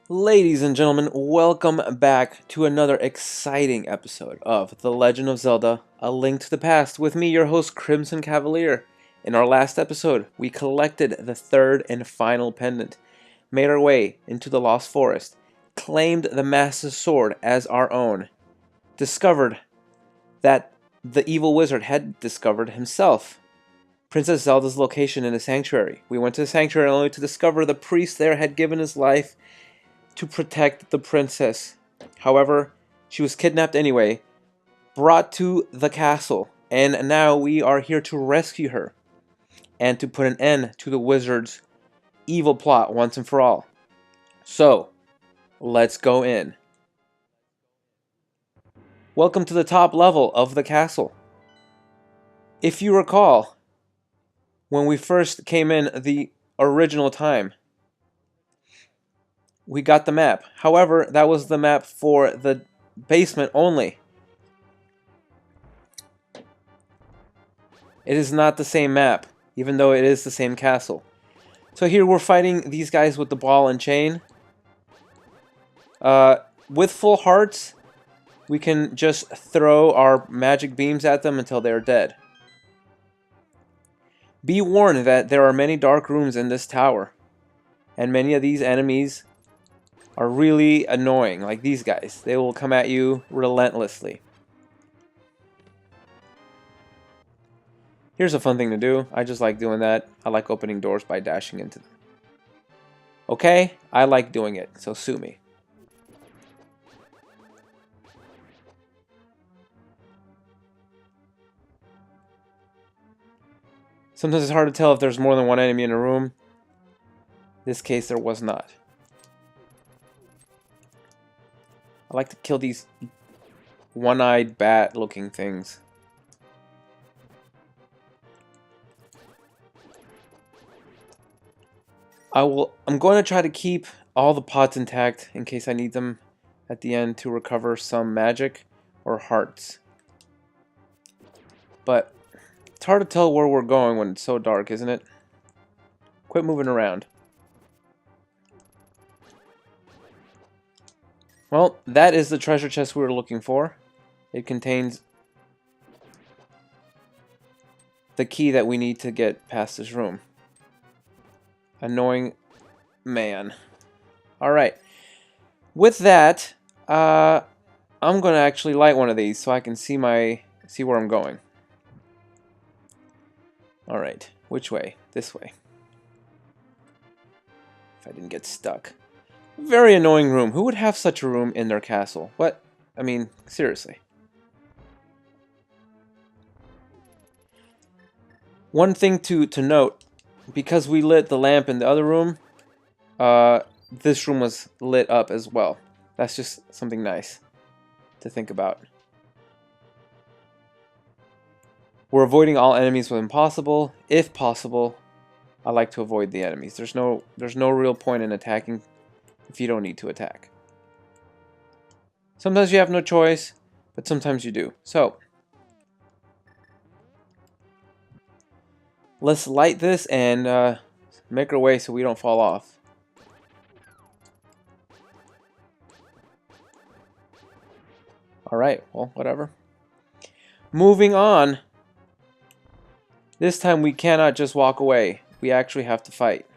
Ladies and gentlemen, welcome back to another exciting episode of The Legend of Zelda: A Link to the Past with me, your host, Crimson Cavalier. In our last episode, we collected the third and final pendant, made our way into the Lost Forest, claimed the Master Sword as our own, discovered that the evil wizard had discovered himself, Princess Zelda's location in the sanctuary. We went to the sanctuary only to discover the priest there had given his life to protect the princess. However, she was kidnapped anyway, brought to the castle, and now we are here to rescue her and to put an end to the wizard's evil plot once and for all. So, let's go in. Welcome to the top level of the castle. If you recall, when we first came in the original time, we got the map. However, that was the map for the basement only. It is not the same map, even though it is the same castle. So here we're fighting these guys with the ball and chain. With full hearts, we can just throw our magic beams at them until they are dead. Be warned that there are many dark rooms in this tower, and many of these enemies are really annoying, like these guys. They will come at you relentlessly. Here's a fun thing to do. I just like doing that. I like opening doors by dashing into them. Okay? I like doing it, so sue me. Sometimes it's hard to tell if there's more than one enemy in a room. In this case, there was not. I like to kill these one-eyed bat-looking things. I'm going to try to keep all the pots intact in case I need them at the end to recover some magic or hearts. But it's hard to tell where we're going when it's so dark, isn't it? Quit moving around. Well, that is the treasure chest we were looking for. It contains the key that we need to get past this room. Annoying man. Alright. With that, I'm going to actually light one of these so I can see where I'm going. Alright. Which way? This way. If I didn't get stuck. Very annoying room. Who would have such a room in their castle? What? I mean, seriously. One thing to note, because we lit the lamp in the other room, this room was lit up as well. That's just something nice to think about. We're avoiding all enemies when possible. If possible, I like to avoid the enemies. There's no real point in attacking if you don't need to attack. Sometimes you have no choice, but sometimes you do. So, let's light this and make our way so we don't fall off. Alright, well, whatever. Moving on. This time we cannot just walk away. We actually have to fight.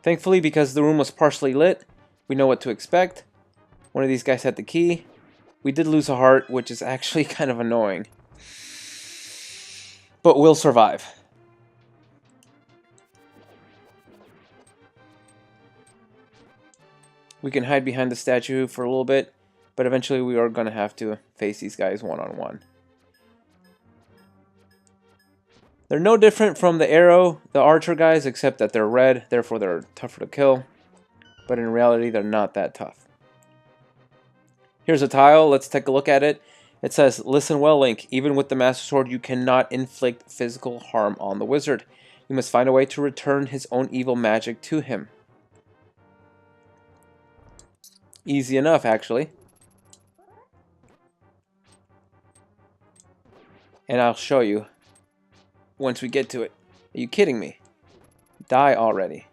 Thankfully, because the room was partially lit, we know what to expect. One of these guys had the key. We did lose a heart, which is actually kind of annoying. But we'll survive. We can hide behind the statue for a little bit, but eventually we are going to have to face these guys one-on-one. They're no different from the archer guys, except that they're red, therefore they're tougher to kill. But in reality, they're not that tough. Here's a tile. Let's take a look at it. It says, "Listen well, Link. Even with the Master Sword, you cannot inflict physical harm on the wizard. You must find a way to return his own evil magic to him." Easy enough, actually. And I'll show you once we get to it. Are you kidding me? Die already.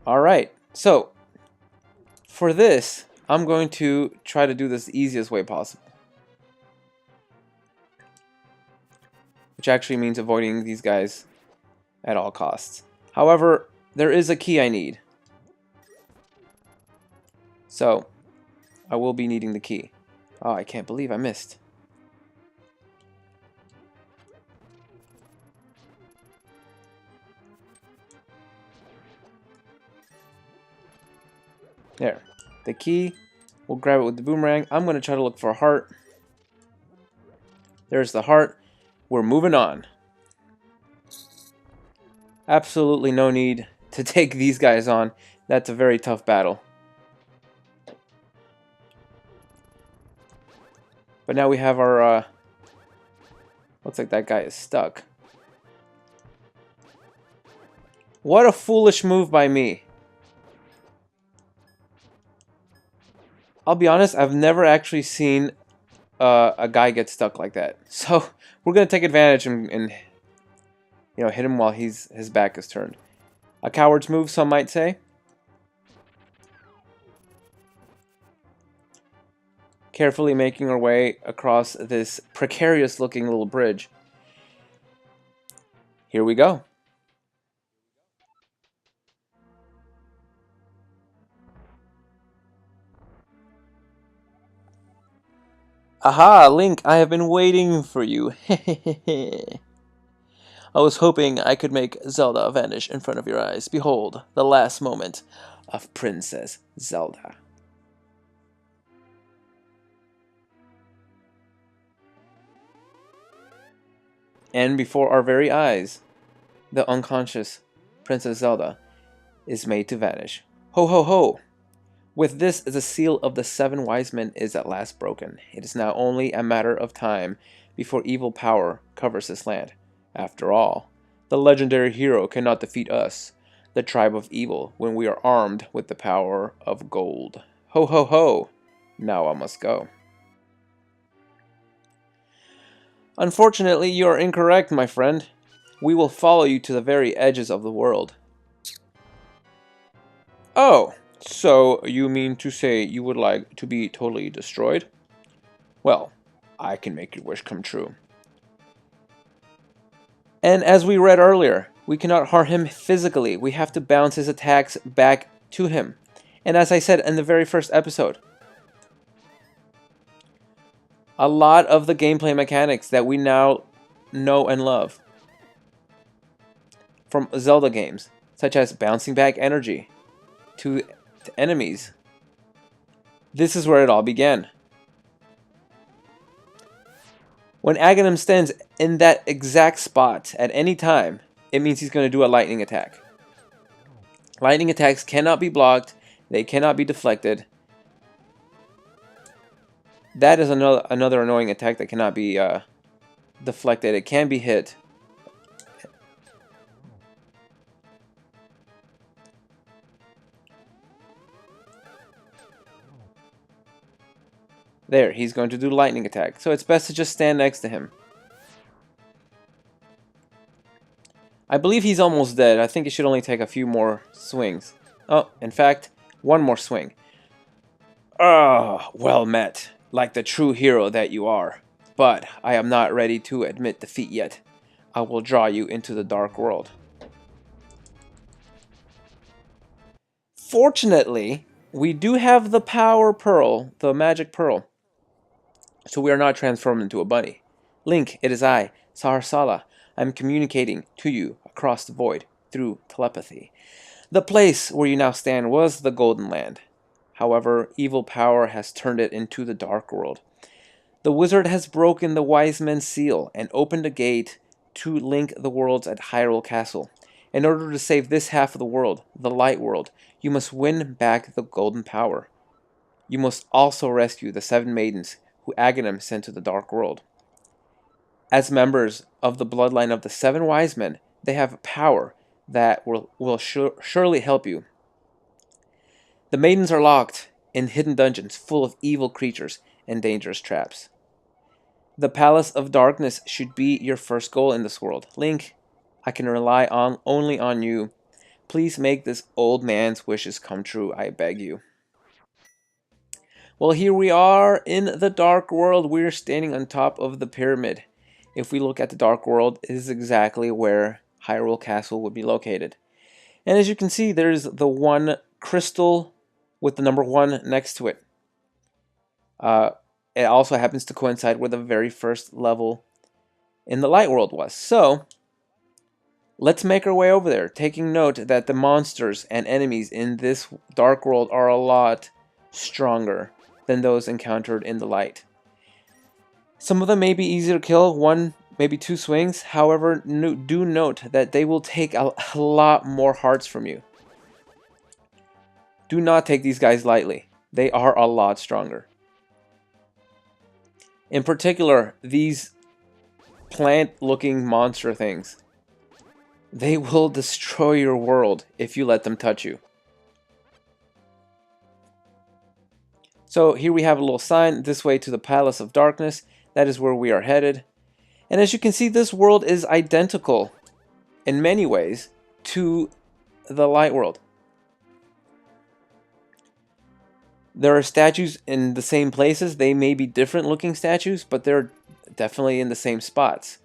Alright, so for this, I'm going to try to do this the easiest way possible. Which actually means avoiding these guys at all costs. However, there is a key I need. So, I will be needing the key. Oh, I can't believe I missed. There. The key. We'll grab it with the boomerang. I'm going to try to look for a heart. There's the heart. We're moving on. Absolutely no need to take these guys on. That's a very tough battle. But now we have our... looks like that guy is stuck. What a foolish move by me. I'll be honest, I've never actually seen a guy get stuck like that. So we're going to take advantage and you know, hit him while his back is turned. A coward's move, some might say. Carefully making our way across this precarious looking little bridge. Here we go. Aha, Link, I have been waiting for you. I was hoping I could make Zelda vanish in front of your eyes. Behold, the last moment of Princess Zelda. And before our very eyes, the unconscious Princess Zelda is made to vanish. Ho ho ho! With this, the seal of the 7 wise men is at last broken. It is now only a matter of time before evil power covers this land. After all, the legendary hero cannot defeat us, the tribe of evil, when we are armed with the power of gold. Ho ho ho! Now I must go. Unfortunately, you are incorrect, my friend. We will follow you to the very edges of the world. Oh, so you mean to say you would like to be totally destroyed? Well, I can make your wish come true. And as we read earlier, we cannot harm him physically. We have to bounce his attacks back to him. And as I said in the very first episode, a lot of the gameplay mechanics that we now know and love from Zelda games, such as bouncing back energy to enemies, this is where it all began. When Agahnim stands in that exact spot at any time, it means he's going to do a lightning attack. Lightning attacks cannot be blocked, they cannot be deflected. That is another annoying attack that cannot be deflected. It can be hit. There, he's going to do lightning attack. So it's best to just stand next to him. I believe he's almost dead. I think it should only take a few more swings. Oh, in fact, one more swing. Ah, well met, like the true hero that you are. But I am not ready to admit defeat yet. I will draw you into the dark world. Fortunately, we do have the power pearl, the magic pearl. So we are not transformed into a bunny. Link, it is I, Saharsala. I am communicating to you across the void through telepathy. The place where you now stand was the Golden Land. However, evil power has turned it into the Dark World. The wizard has broken the wise men's seal and opened a gate to link the worlds at Hyrule Castle. In order to save this half of the world, the Light World, you must win back the golden power. You must also rescue the 7 maidens who Agahnim sent to the Dark World. As members of the bloodline of the 7 wise men, they have power that will surely help you. The maidens are locked in hidden dungeons full of evil creatures and dangerous traps. The Palace of Darkness should be your first goal in this world. Link, I can rely on only on you. Please make this old man's wishes come true, I beg you. Well, here we are in the Dark World. We're standing on top of the pyramid. If we look at the Dark World, it is exactly where Hyrule Castle would be located. And as you can see, there's the one crystal with the number 1 next to it. It also happens to coincide where the very first level in the Light World was. So, let's make our way over there, taking note that the monsters and enemies in this Dark World are a lot stronger than those encountered in the Light. Some of them may be easy to kill, 1, maybe 2 swings. However, do note that they will take a lot more hearts from you. Do not take these guys lightly. They are a lot stronger. In particular, these plant-looking monster things. They will destroy your world if you let them touch you. So here we have a little sign, this way to the Palace of Darkness. That is where we are headed. And as you can see, this world is identical in many ways to the Light World. There are statues in the same places. They may be different looking statues, but they're definitely in the same spots.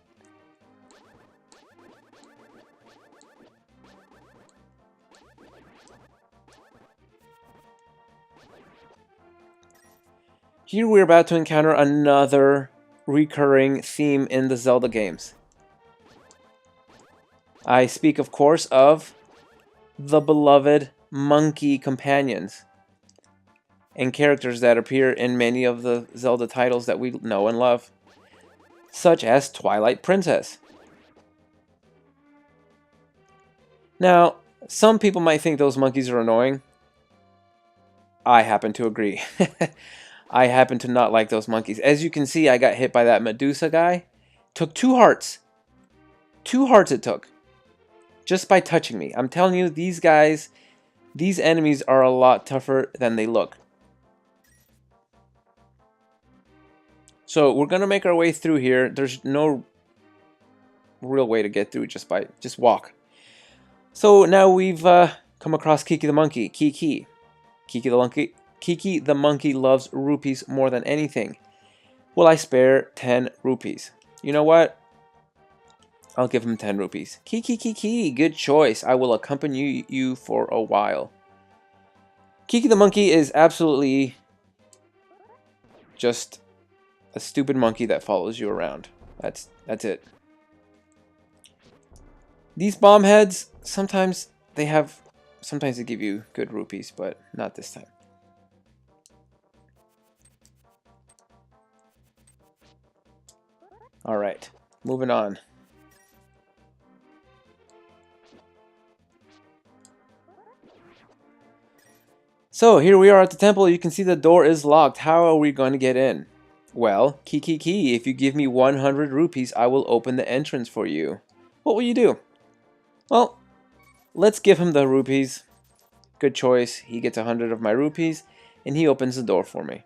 Here we're about to encounter another recurring theme in the Zelda games. I speak, of course, of the beloved monkey companions and characters that appear in many of the Zelda titles that we know and love, such as Twilight Princess. Now, some people might think those monkeys are annoying. I happen to agree. I happen to not like those monkeys. As you can see, I got hit by that Medusa guy. Took 2 hearts. 2 hearts it took. Just by touching me. I'm telling you, these guys, these enemies are a lot tougher than they look. So we're going to make our way through here. There's no real way to get through just walk. So now we've come across Kiki the monkey. Kiki the monkey loves rupees more than anything. Will I spare 10 rupees? You know what? I'll give him 10 rupees. Kiki, good choice. I will accompany you for a while. Kiki the monkey is absolutely just a stupid monkey that follows you around. That's it. These bomb heads, sometimes they give you good rupees, but not this time. Alright, moving on. So, here we are at the temple. You can see the door is locked. How are we going to get in? Well, Kiki, if you give me 100 rupees, I will open the entrance for you. What will you do? Well, let's give him the rupees. Good choice. He gets 100 of my rupees, and he opens the door for me.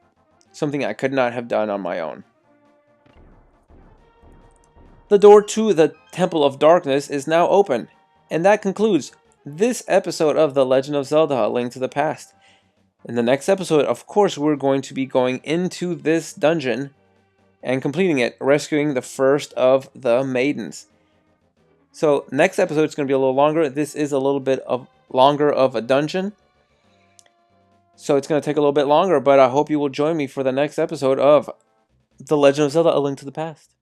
Something I could not have done on my own. The door to the Temple of Darkness is now open. And that concludes this episode of The Legend of Zelda: A Link to the Past. In the next episode, of course, we're going to be going into this dungeon and completing it, rescuing the first of the maidens. So, next episode is going to be a little longer. This is a little bit longer of a dungeon. So, it's going to take a little bit longer, but I hope you will join me for the next episode of The Legend of Zelda: A Link to the Past.